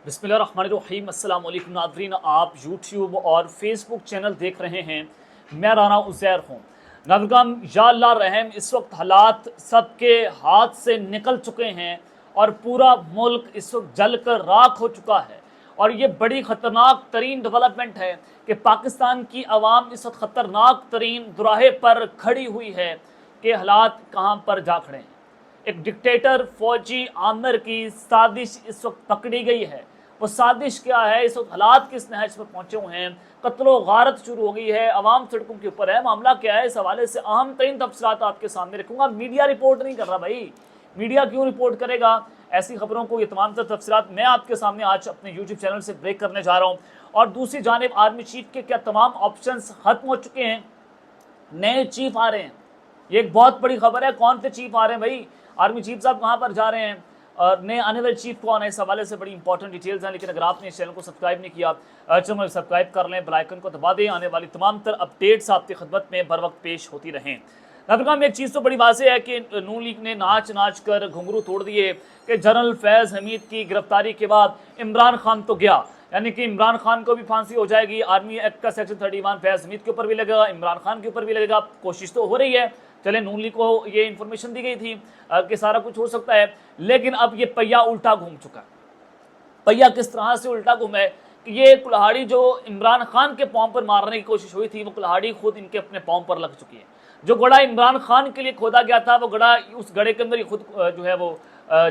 بسم اللہ الرحمن الرحیم۔ السلام علیکم ناظرین، آپ یوٹیوب اور فیس بک چینل دیکھ رہے ہیں، میں رانا عزیر ہوں۔ ناظرین یا اللہ رحم، اس وقت حالات سب کے ہاتھ سے نکل چکے ہیں اور پورا ملک اس وقت جل کر راکھ ہو چکا ہے، اور یہ بڑی خطرناک ترین ڈیولپمنٹ ہے کہ پاکستان کی عوام اس وقت خطرناک ترین دراہے پر کھڑی ہوئی ہے کہ حالات کہاں پر جا کھڑے ہیں۔ ایک ڈکٹیٹر فوجی عامر کی سازش اس وقت پکڑی گئی ہے۔ وہ سازش کیا ہے؟ اس وقت حالات کس نہج پر پہنچے ہوئے ہیں، قتل و غارت شروع ہو گئی ہے، عوام سڑکوں کے اوپر ہے۔ معاملہ کیا ہے؟ اس حوالے سے اہم ترین تفصیلات آپ کے سامنے رکھوں گا۔ میڈیا رپورٹ نہیں کر رہا بھائی، میڈیا کیوں رپورٹ کرے گا ایسی خبروں کو؟ یہ تمام تر تفصیلات میں آپ کے سامنے آج اپنے یوٹیوب چینل سے بریک کرنے جا رہا ہوں۔ اور دوسری جانب آرمی چیف کے کیا تمام آپشنز ختم ہو چکے ہیں، نئے چیف آ رہے ہیں۔ یہ ایک بہت بڑی خبر ہے۔ کون سے چیف آ رہے ہیں بھائی؟ آرمی چیف صاحب کہاں پر جا رہے ہیں اور نئے آنے والے چیف کون ہے؟ اس حوالے سے بڑی امپورٹنٹ ڈیٹیلز ہیں، لیکن اگر آپ نے اس چینل کو سبسکرائب نہیں کیا، چینل سبسکرائب کر لیں، بیل آئیکن کو دبا دیں، آنے والی تمام تر اپڈیٹس آپ کی خدمت میں بر وقت پیش ہوتی رہیں۔ ناظرین ایک چیز تو بڑی واضح ہے کہ نون لیگ نے ناچ کر گھنگرو توڑ دیے کہ جنرل فیض حمید کی گرفتاری کے بعد عمران خان تو گیا، یعنی کہ عمران خان کو بھی پھانسی ہو جائے گی۔ آرمی ایکٹ کا سیکشن 31 فیض حمید کے اوپر بھی لگے گا، عمران خان کے اوپر بھی لگے گا۔ کوشش تو ہو رہی ہے، چلے نون لیگ کو یہ انفارمیشن دی گئی تھی کہ سارا کچھ ہو سکتا ہے، لیکن اب یہ پہیا الٹا گھوم چکا ہے۔ پہیا کس طرح سے الٹا گھوم ہے کہ یہ کلہاڑی جو عمران خان کے پاؤں پر مارنے کی کوشش ہوئی تھی، وہ کلہاڑی خود ان کے اپنے پاؤں پر لگ چکی ہے۔ جو گڑھا عمران خان کے لیے کھودا گیا تھا، وہ گڑھا اس گڑھے کے اندر ہی خود جو ہے وہ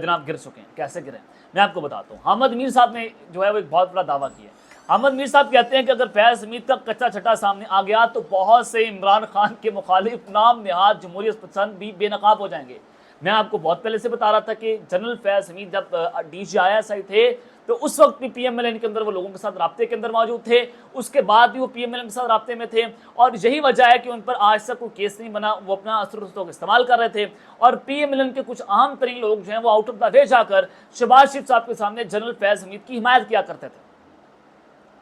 جناب گر چکے ہیں۔ کیسے گرے میں آپ کو بتاتا ہوں۔ حامد میر صاحب نے جو ہے وہ ایک بہت بڑا دعویٰ کیا ہے۔ حامد میر صاحب کہتے ہیں کہ اگر فیض حمید کا کچا چھٹا سامنے آ گیا تو بہت سے عمران خان کے مخالف نام نہاد جمہوریت پسند بھی بے نقاب ہو جائیں گے۔ میں آپ کو بہت پہلے سے بتا رہا تھا کہ جنرل فیض حمید جب D G I S I تھے تو اس وقت بھی پی ایم ایل این کے اندر وہ لوگوں کے ساتھ رابطے کے اندر موجود تھے، اس کے بعد بھی وہ پی ایم ایل این کے ساتھ رابطے میں تھے، اور یہی وجہ ہے کہ ان پر آج تک کوئی کیس نہیں بنا۔ وہ اپنا اثر و رسوخ استعمال کر رہے تھے، اور پی ایم ایل این کے کچھ اہم ترین لوگ جو ہیں وہ آؤٹ آف دا وے جا کر شہباز شریف صاحب کے سامنے جنرل فیض حمید کی حمایت کیا کرتے تھے۔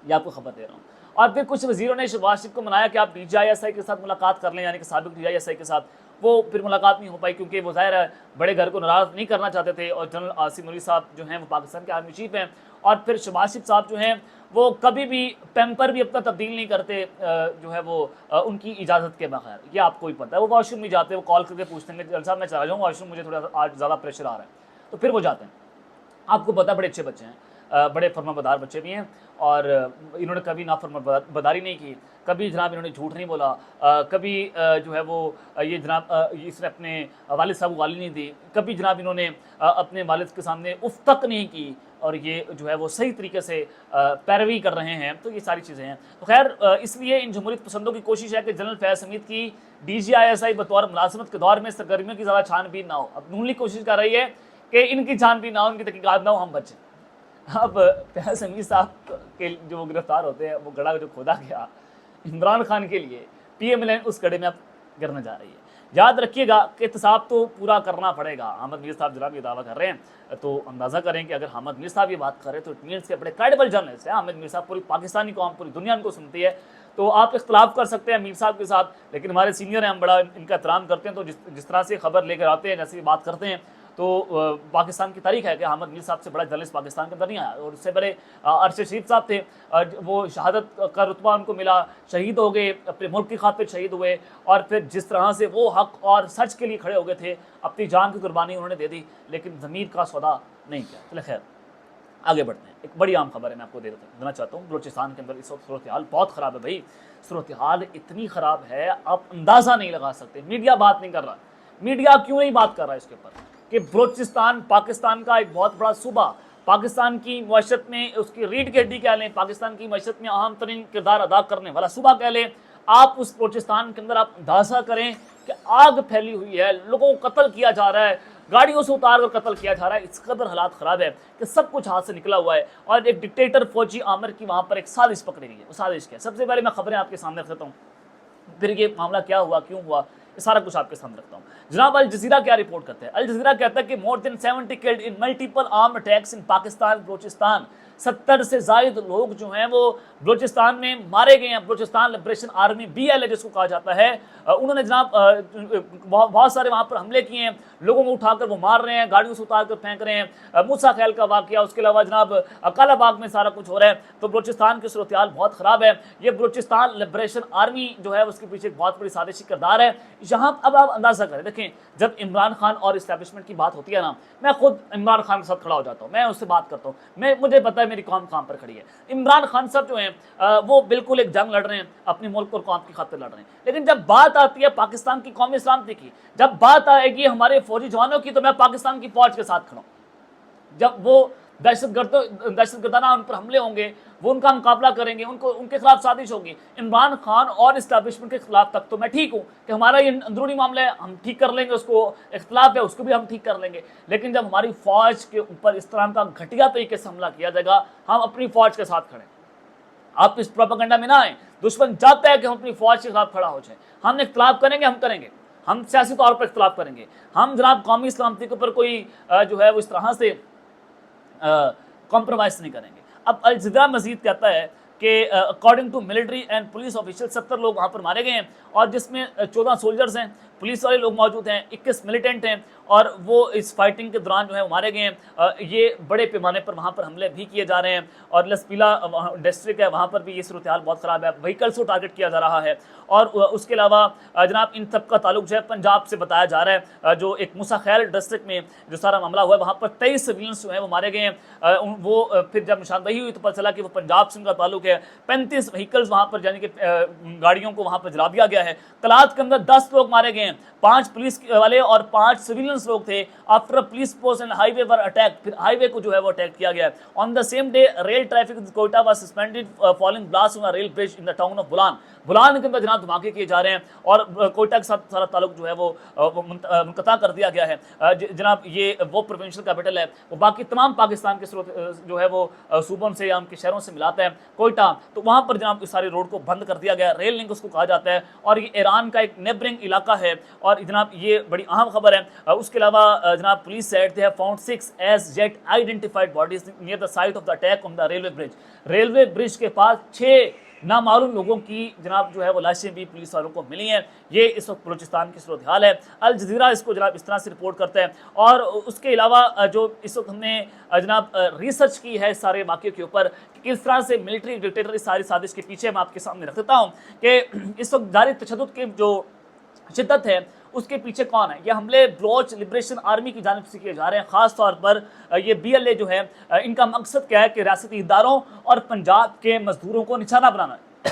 یہ آپ کو خبر دے رہا ہوں۔ اور پھر کچھ وزیروں نے شہباز شریف کو منایا کہ آپ D G I S I کے ساتھ ملاقات کر لیں، یعنی کہ سابق D G I S I کے ساتھ۔ وہ پھر ملاقات نہیں ہو پائی کیونکہ وہ ظاہر ہے بڑے گھر کو ناراض نہیں کرنا چاہتے تھے، اور جنرل عاصم علی صاحب جو ہیں وہ پاکستان کے آرمی چیف ہیں، اور پھر شہباز شریف صاحب جو ہیں وہ کبھی بھی پیمپر بھی اپنا تبدیل نہیں کرتے جو ہے وہ ان کی اجازت کے بغیر۔ یہ آپ کو ہی پتہ ہے۔ وہ واش روم نہیں جاتے، وہ کال کر کے پوچھتے ہیں کہ جنرل صاحب میں چلا جاؤں واش روم، مجھے تھوڑا آج زیادہ پریشر آ رہا ہے، تو پھر وہ جاتے ہیں۔ آپ کو پتہ ہے بڑے اچھے بچے ہیں، بڑے فرما بدار بچے بھی ہیں، اور انہوں نے کبھی نافرما بداری نہیں کی، کبھی جناب انہوں نے جھوٹ نہیں بولا، کبھی جو ہے وہ یہ جناب اس نے اپنے والد صاحب کو گالی نہیں دی، کبھی جناب انہوں نے اپنے والد کے سامنے اف تک نہیں کی، اور یہ جو ہے وہ صحیح طریقے سے پیروی کر رہے ہیں۔ تو یہ ساری چیزیں ہیں۔ تو خیر اس لیے ان جمہوریت پسندوں کی کوشش ہے کہ جنرل فیض حمید کی D G I S I بطور ملازمت کے دور میں سرگرمیوں کی زیادہ چھان بین نہ ہو۔ اب نون لیگ کوشش کر رہی ہے کہ ان کی چھان بین نہ ہو، ان کی تحقیقات نہ ہو، ہم بچیں۔ اب فیض حمید صاحب کے جو گرفتار ہوتے ہیں، وہ گڑھا جو کھودا گیا عمران خان کے لیے، پی ایم ایل این اس گڑھے میں اب گرنے جا رہی ہے۔ یاد رکھیے گا کہ احتساب تو پورا کرنا پڑے گا۔ حامد میر صاحب جناب یہ دعویٰ کر رہے ہیں، تو اندازہ کریں کہ اگر حامد میر صاحب یہ بات کر رہے ہیں تو اٹ مینس کہ بڑے کریڈیبل جرنلسٹ ہیں حامد میر صاحب، پوری پاکستانی قوم پوری دنیا ان کو سنتی ہے۔ تو آپ اختلاف کر سکتے ہیں میر صاحب کے ساتھ، لیکن ہمارے سینئر ہیں، ہم بڑا ان کا احترام کرتے ہیں، تو جس طرح سے خبر لے کر آتے ہیں، جیسے بات کرتے ہیں، تو پاکستان کی تاریخ ہے کہ حامد میر صاحب سے بڑا جرنلسٹ پاکستان کے اندر نہیں آیا۔ اور اس سے بڑے ارشد شریف صاحب تھے، وہ شہادت کا رتبہ ان کو ملا، شہید ہو گئے، اپنے ملک کی خاطر شہید ہوئے، اور پھر جس طرح سے وہ حق اور سچ کے لیے کھڑے ہو گئے تھے، اپنی جان کی قربانی انہوں نے دے دی، لیکن ضمیر کا سودا نہیں کیا۔ چلے خیر آگے بڑھتے ہیں۔ ایک بڑی عام خبر ہے، میں آپ کو دینا چاہتا ہوں۔ بلوچستان کے اندر اس وقت صورتحال بہت خراب ہے بھائی، صورتحال اتنی خراب ہے آپ اندازہ نہیں لگا سکتے۔ میڈیا بات نہیں کر رہا، میڈیا کیوں نہیں بات کر رہا اس کے اوپر کہ بلوچستان پاکستان کا ایک بہت بڑا صوبہ، پاکستان کی معیشت میں اس کی ریڑھ کی ہڈی کہہ لیں، پاکستان کی معیشت میں اہم ترین کردار ادا کرنے والا صوبہ کہہ لیں۔ آپ اس بلوچستان کے اندر آپ اندازہ کریں کہ آگ پھیلی ہوئی ہے، لوگوں کو قتل کیا جا رہا ہے، گاڑیوں سے اتار کر قتل کیا جا رہا ہے، اس قدر حالات خراب ہے کہ سب کچھ ہاتھ سے نکلا ہوا ہے، اور ایک ڈکٹیٹر فوجی عامر کی وہاں پر ایک سازش پکڑی گئی ہے۔ وہ سازش کیا ہے؟ سب سے پہلے میں خبریں آپ کے سامنے رکھ دیتا ہوں، پھر یہ معاملہ کیا ہوا، کیوں ہوا، یہ سارا کچھ آپ کے سامنے رکھتا ہوں۔ جناب الجزیرہ کیا رپورٹ کرتا ہے؟ الجزیرہ کہتا ہے کہ more than 70 killed in multiple armed attacks in Pakistan, Balochistan. 70 سے زائد لوگ جو ہیں وہ بلوچستان میں مارے گئے ہیں. بلوچستان لبریشن آرمی BLA جس کو کہا جاتا ہے, انہوں نے جناب بہت سارے وہاں پر حملے کیے ہیں, لوگوں کو اٹھا کر وہ مار رہے ہیں, گاڑیوں سے اتار کر پھینک رہے ہیں. موسیٰ خیل کا واقعہ, اس کے علاوہ جناب کالا باغ میں سارا کچھ ہو رہا ہے. تو بلوچستان کی صورتحال بہت خراب ہے. یہ بلوچستان لبریشن آرمی جو ہے اس کے پیچھے ایک بہت بڑی سازشی کردار ہے. یہاں اب آپ اندازہ کریں, دیکھیں جب عمران خان اور اسٹیبلشمنٹ کی بات ہوتی ہے نا, میں خود عمران خان کے ساتھ کھڑا ہو جاتا ہوں, میں اس سے بات کرتا ہوں, مجھے پتا ہے میری قوم کہاں پر کھڑی ہے. عمران خان صاحب جو ہیں وہ بالکل ایک جنگ لڑ رہے ہیں, اپنی ملک اور قوم کی خاطر لڑ رہے ہیں, لیکن جب بات آتی ہے پاکستان کی قومی سلامتی کی, جب بات آئے گی ہمارے فوجی جوانوں کی, تو میں پاکستان کی فوج کے ساتھ کھڑا ہوں. جب وہ دہشت گردانہ ان پر حملے ہوں گے, وہ ان کا مقابلہ کریں گے, ان کے خلاف سازش ہوگی. عمران خان اور اسٹیبلشمنٹ کے خلاف تک تو میں ٹھیک ہوں کہ ہمارا یہ اندرونی معاملہ ہے, ہم ٹھیک کر لیں گے, اس کو اختلاف ہے اس کو بھی ہم ٹھیک کر لیں گے. لیکن جب ہماری فوج کے اوپر اس طرح کا گھٹیا طریقے سے حملہ کیا جائے گا, ہم اپنی فوج کے ساتھ کھڑے. آپ اس پروپیگنڈا میں نہ آئیں. دشمن چاہتا ہے کہ ہم اپنی فوج کے خلاف کھڑا ہو جائیں. ہم اختلاف کریں گے, ہم کریں گے, ہم سیاسی طور پر اختلاف کریں گے, ہم جناب قومی سلامتی کے اوپر کوئی جو ہے وہ اس طرح سے کمپرومائز نہیں کریں گے. اب الجزیرہ مزید کہتا ہے کہ according to military and police official 70 لوگ وہاں پر مارے گئے ہیں, اور جس میں 14 سولجرز ہیں, پولیس والے لوگ موجود ہیں, 21 ملیٹنٹ ہیں, اور وہ اس فائٹنگ کے دوران جو ہے وہ مارے گئے ہیں. یہ بڑے پیمانے پر وہاں پر حملے بھی کیے جا رہے ہیں, اور لسپیلا ڈسٹرکٹ ہے وہاں پر بھی یہ صورتحال بہت خراب ہے, وہیکلس کو ٹارگٹ کیا جا رہا ہے. اور اس کے علاوہ جناب ان سب کا تعلق جو ہے پنجاب سے بتایا جا رہا ہے, جو ایک موسیٰ خیل ڈسٹرکٹ میں جو سارا معاملہ ہوا ہے وہاں پر 23 سویلنس جو ہیں وہ مارے گئے ہیں. وہ پھر جب نشاندہی ہوئی تو پتہ چلا کہ وہ پنجاب سے ان کا تعلق ہے. 35 وہیکلز وہاں پر یعنی کہ گاڑیوں کو وہاں پر جلا دیا گیا ہے. کلات کے اندر 10 لوگ مارے گئے ہیں, 5 پولیس والے اور 5 سویلنس لوگ تھے. After police post and highway were attack, پھر ہائی وے کو جو ہے وہ اٹیک کیا گیا ہے. On the same day rail traffic in Quetta was suspended following blast on rail bridge in the town of Bolan. Bolan کے اندر جناب دھماکے کیے جا رہے ہیں, اور کوئٹہ کے ساتھ سارا تعلق جو ہے وہ منقطع کر دیا گیا ہے. جناب یہ وہ پروونشل کیپٹل ہے, وہ باقی تمام پاکستان کے جو ہے وہ صوبوں سے یا ان کے شہروں سے ملاتا ہے کوئٹہ, تو وہاں پر جناب اس سارے روڈ کو بند کر دیا گیا. ریل لنک اس کو کہا جاتا ہے, اور یہ ایران کا ایک نیبرنگ علاقہ ہے, اور جناب یہ بڑی اہم خبر ہے. اس کے علاوہ جناب police said they have found 6 as yet identified bodies near the site of the attack on the railway bridge. Railway bridge کے پاس 6 نامعلوم لوگوں کی جناب جو ہے وہ لاشیں بھی پولیس والوں کو ملی ہیں. یہ اس وقت بلوچستان کی صورتحال ہے. الجزیرہ اس کو جناب اس طرح سے رپورٹ کرتا ہے. اور اس کے علاوہ جو اس وقت ہم نے جناب ریسرچ کی ہے سارے واقعے کے اوپر کہ کس طرح سے ملٹری ڈکٹیٹر اس ساری سازش کے پیچھے میں آپ کے سامنے رکھ دیتا ہوں کہ اس وقت جاری تشدد کی جو شدت ہے اس کے پیچھے کون ہے. یہ حملے بلوچ لبریشن آرمی کی جانب سے کیے جا رہے ہیں. خاص طور پر یہ BLA جو ہے ان کا مقصد کیا ہے کہ ریاستی اداروں اور پنجاب کے مزدوروں کو نشانہ بنانا ہے.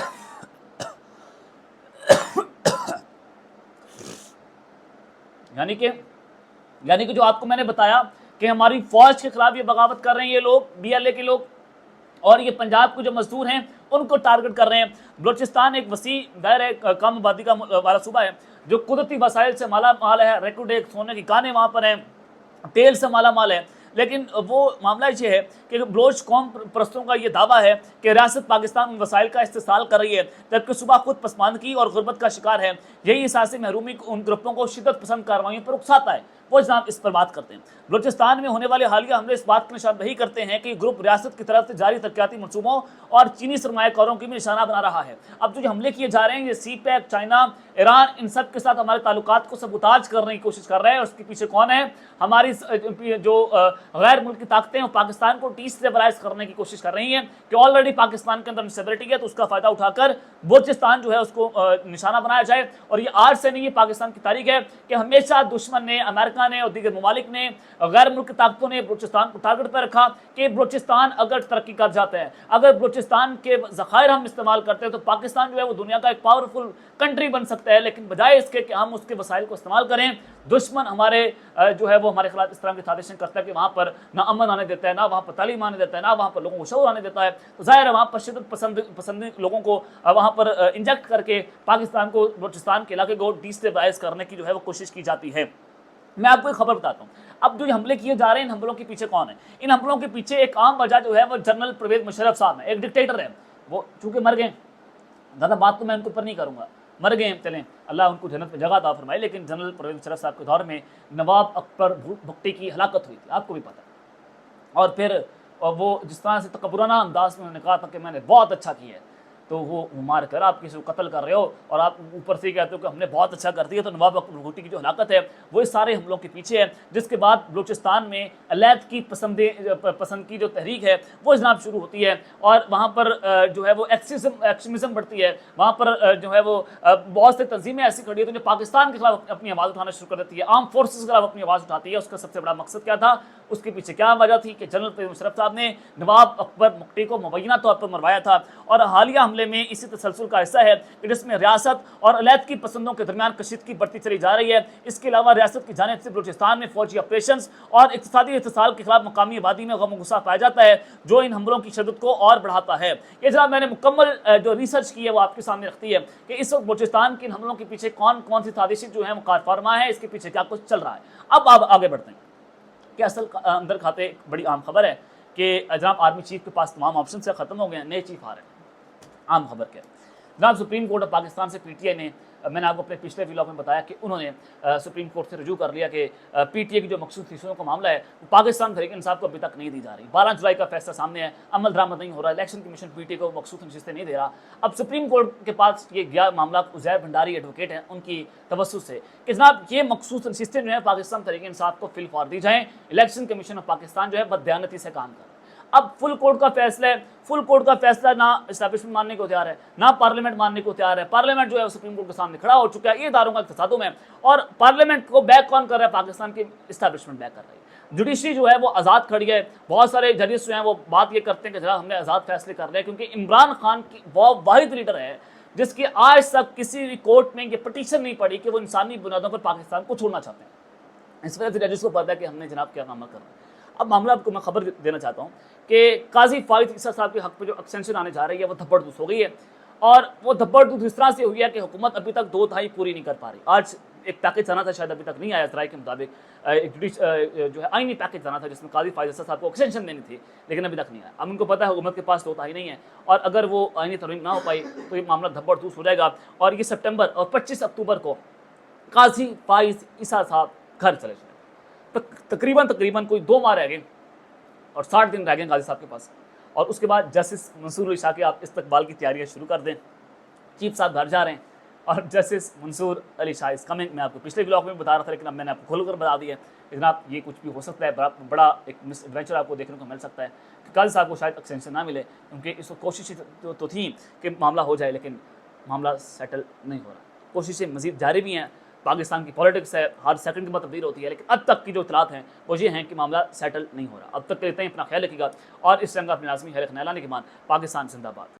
یعنی کہ جو آپ کو میں نے بتایا کہ ہماری فوج کے خلاف یہ بغاوت کر رہے ہیں یہ لوگ BLA کے لوگ, اور یہ پنجاب کے جو مزدور ہیں ان کو ٹارگٹ کر رہے ہیں. بلوچستان ایک وسیع دائرہ کم آبادی کا والا صوبہ ہے جو قدرتی وسائل سے مالا مال ہے. ریکوڈیک سونے کی کانیں وہاں پر ہیں, تیل سے مالا مال ہے. لیکن وہ معاملہ یہ ہے کہ بلوچ قوم پرستوں کا یہ دعویٰ ہے کہ ریاست پاکستان ان وسائل کا استحصال کر رہی ہے, جبکہ صوبہ خود پسماندگی اور غربت کا شکار ہے. یہی سیاسی محرومی ان گروپوں کو شدت پسند کارروائیوں پر اکساتا ہے. وہ جناب اس پر بات کرتے ہیں. بلوچستان میں ہونے والے حالیہ حملے اس بات کی نشاندہی کرتے ہیں کہ یہ گروپ ریاست کی طرف سے جاری ترقیاتی منصوبوں اور چینی سرمایہ کاروں کی بھی نشانہ بنا رہا ہے. اب جو حملے کیے جا رہے ہیں یہ CPEC, چائنا, ایران, ان سب کے ساتھ ہمارے تعلقات کو سبوتاج کرنے کی کوشش کر رہے ہیں. اس کے پیچھے کون ہے؟ ہماری جو غیر ملکی طاقتیں ہیں پاکستان کو ڈیسٹیبلائز کرنے کی کوشش کر رہی ہیں کہ آلریڈی پاکستان کے اندر انسٹیبلٹی ہے, تو اس کا فائدہ اٹھا کر بلوچستان جو ہے اس کو نشانہ بنایا جائے. اور یہ آج سے نہیں, یہ پاکستان کی تاریخ ہے کہ ہمیشہ دشمن نے, امریکہ نے اور دیگر ممالک نے, غیر ملکی طاقتوں نے بلوچستان کو ٹارگٹ پہ رکھا کہ بلوچستان اگر ترقی کر جاتا ہے, اگر بلوچستان کے ذخائر ہم استعمال کرتے ہیں تو پاکستان جو ہے وہ دنیا کا ایک پاورفل کنٹری بن سکتا ہے. لیکن بجائے اس کے کہ ہم اس کے وسائل کو استعمال کریں, دشمن ہمارے جو ہے وہ ہمارے خلاف اس طرح کی سازشیں کرتا ہے کہ وہاں پر نہ امن آنے دیتا ہے, نہ وہاں پر تعلیم آنے دیتا ہے, نہ وہاں پر لوگوں کو شعور آنے دیتا ہے. تو ظاہر ہے وہاں پر شدت پسند لوگوں کو وہاں پر انجیکٹ کر کے پاکستان کو, بلوچستان کے علاقے کو ڈیسٹیبلائز کرنے کی جو ہے وہ کوشش کی جاتی ہے. میں آپ کو ایک خبر بتاتا ہوں. اب جو حملے کیے جا رہے ہیں ان حملوں کے پیچھے کون ہے؟ ان حملوں کے پیچھے ایک عام وجہ جو ہے وہ جنرل پرویز مشرف صاحب ہیں. ایک ڈکٹیٹر ہے, وہ چونکہ مر گئے, زیادہ بات تو میں ان کے اوپر نہیں کروں گا, مر گئے, چلیں اللہ ان کو جنت میں جگہ عطا فرمائے. لیکن جنرل پرویز مشرف صاحب کے دور میں نواب اکبر بگٹی کی ہلاکت ہوئی تھی, آپ کو بھی پتہ. اور پھر اور وہ جس طرح سے تکبرانہ انداز میں انہوں نے کہا تھا کہ میں نے بہت اچھا کیا ہے، تو وہ مار کر آپ کسی کو قتل کر رہے ہو اور آپ اوپر سے کہتے ہو کہ ہم نے بہت اچھا کر دیا. تو نواب اکبر بھٹی کی جو ہلاکت ہے وہ اس سارے حملوں کے پیچھے ہے، جس کے بعد بلوچستان میں علیحدگی کی پسند کی جو تحریک ہے وہ جناب شروع ہوتی ہے، اور وہاں پر جو ہے وہ ایکسٹریمزم بڑھتی ہے. وہاں پر جو ہے وہ بہت سے تنظیمیں ایسی کھڑی ہوتی ہیں جو پاکستان کے خلاف اپنی آواز اٹھانا شروع کر دیتی ہے، آرم فورسز کے خلاف اپنی آواز اٹھاتی ہے. اس کا سب سے بڑا مقصد کیا تھا، اس کے پیچھے کیا وجہ تھی کہ جنرل پرویز مشرف صاحب نے نواب اکبر بگٹی کو مبینہ طور پر مروایا تھا. اور حالیہ حملے میں اسی تسلسل کا حصہ ہے کہ جس میں ریاست اور علیحدگی پسندوں کے درمیان کشیدگی بڑھتی چلی جا رہی ہے. اس کے علاوہ ریاست کی جانب سے بلوچستان میں فوجی آپریشنز اور اقتصادی اتصال کے خلاف مقامی آبادی میں غم و غصہ پایا جاتا ہے، جو ان حملوں کی شدت کو اور بڑھاتا ہے. یہ جناب میں نے مکمل جو ریسرچ کی ہے وہ آپ کے سامنے رکھتی ہے کہ اس وقت بلوچستان کے ان حملوں کے پیچھے کون کون سی سازشیں جو ہیں وہ کار فرما ہے، اس کے پیچھے کیا کچھ چل رہا ہے. اب آپ آگے بڑھتے ہیں کہ اصل اندر کھاتے ایک بڑی عام خبر ہے کہ جناب آرمی چیف کے پاس تمام آپشن سے ختم ہو گئے ہیں، نئے چیف آ رہے ہیں. عام خبر کیا جناب، سپریم کورٹ آف پاکستان سے پی ٹی آئی نے، میں نے آپ کو اپنے پچھلے ویلاگ میں بتایا کہ انہوں نے سپریم کورٹ سے رجوع کر لیا کہ پی ٹی آئی کی جو مخصوص فیصدوں کا معاملہ ہے وہ پاکستان تحریک انصاف کو ابھی تک نہیں دی جا رہی. 12 جولائی کا فیصلہ سامنے ہے، عمل درآمد نہیں ہو رہا، election commission P T I کو مخصوص نشستیں نہیں دے رہا. اب سپریم کورٹ کے پاس یہ گیا معاملہ عزیر بھنڈاری ایڈوکیٹ ہیں ان کی توسط سے کہ جناب یہ مخصوص نشستیں جو ہیں پاکستان تحریک انصاف کو فل فور دی جائیں. الیکشن کمیشن آف پاکستان جو ہے بددیانتی سے کام کر رہا ہے. اب فل کورٹ کا فیصلہ ہے، فل کورٹ کا فیصلہ نہ اسٹیبلشمنٹ ماننے کو تیار ہے نہ پارلیمنٹ ماننے کو تیار ہے. پارلیمنٹ جو ہے سپریم کورٹ کے سامنے کھڑا ہو چکا ہے. یہ اداروں کا تصادم ہے، اور پارلیمنٹ کو بیک کون کر رہا ہے، پاکستان کی اسٹیبلشمنٹ بیک کر رہی ہے. جوڈیشری جو ہے وہ آزاد کھڑی ہے. بہت سارے ججز جو ہیں وہ بات یہ کرتے ہیں کہ جناب ہم نے آزاد فیصلے کر رہے ہیں، کیونکہ عمران خان کی وہ واحد لیڈر ہے جس کی آج تک کسی بھی کورٹ میں یہ پٹیشن نہیں پڑی کہ وہ انسانی بنیادوں پر پاکستان کو چھوڑنا چاہتے ہیں. اس وجہ سے ججز کو پتا ہے کہ ہم نے جناب کیا معاملہ کرنا ہے. اب معاملہ آپ کو میں خبر دینا چاہتا ہوں کہ قاضی فائز عیسیٰ صاحب کے حق پہ جو ایکسٹینشن آنے جا رہی ہے وہ دھبڑ دھوس ہو گئی ہے، اور وہ دھبڑ دھوس اس طرح سے ہوئی ہے کہ حکومت ابھی تک 2/3 پوری نہیں کر پا رہی. آج ایک پیکج آنا تھا، شاید ابھی تک نہیں آیا ذرائع کے مطابق، ایک جو ہے آئینی پیکج آنا تھا جس میں قاضی فائز عیسیٰ صاحب کو ایکسٹینشن دینی تھی، لیکن ابھی تک نہیں آیا. اب ان کو پتا ہے حکومت کے پاس 2/3 نہیں ہے، اور اگر وہ آئینی ترمیم نہ ہو پائی تو یہ معاملہ دھبڑ دھوس ہو جائے گا. اور یہ سپٹمبر اور 25 اکتوبر کو قاضی فائز عیسیٰ صاحب گھر چلے جائیں. تقریباً کوئی 2 ماہ رہ گئے اور 60 دن رہ گئے قاضی صاحب کے پاس. اور اس کے بعد جسٹس منصور علی شاہ کے آپ استقبال کی تیاریاں شروع کر دیں. چیف صاحب گھر جا رہے ہیں اور justice Mansoor Ali Shah is coming. میں آپ کو پچھلے ولاگ میں بتا رہا تھا لیکن اب میں نے آپ کو کھول کر بتا دیا ہے. جناب یہ کچھ بھی ہو سکتا ہے، بڑا ایک مس ایڈونچر آپ کو دیکھنے کو مل سکتا ہے کہ قاضی صاحب کو شاید ایکسٹینشن نہ ملے، کیونکہ اس وقت کوشش تو تھیں کہ معاملہ ہو جائے لیکن معاملہ سیٹل نہیں ہو رہا. کوششیں مزید جاری بھی ہیں. پاکستان کی پولیٹکس ہے، ہر سیکنڈ کے بعد تبدیل ہوتی ہے، لیکن اب تک کی جو اطلاعات ہیں وہ یہ ہیں کہ معاملہ سیٹل نہیں ہو رہا. اب تک کے لیے اپنا خیال رکھیے گا، اور اس رنگ اپنے لازمی خیر خیال لانے کے بعد پاکستان زندہ باد.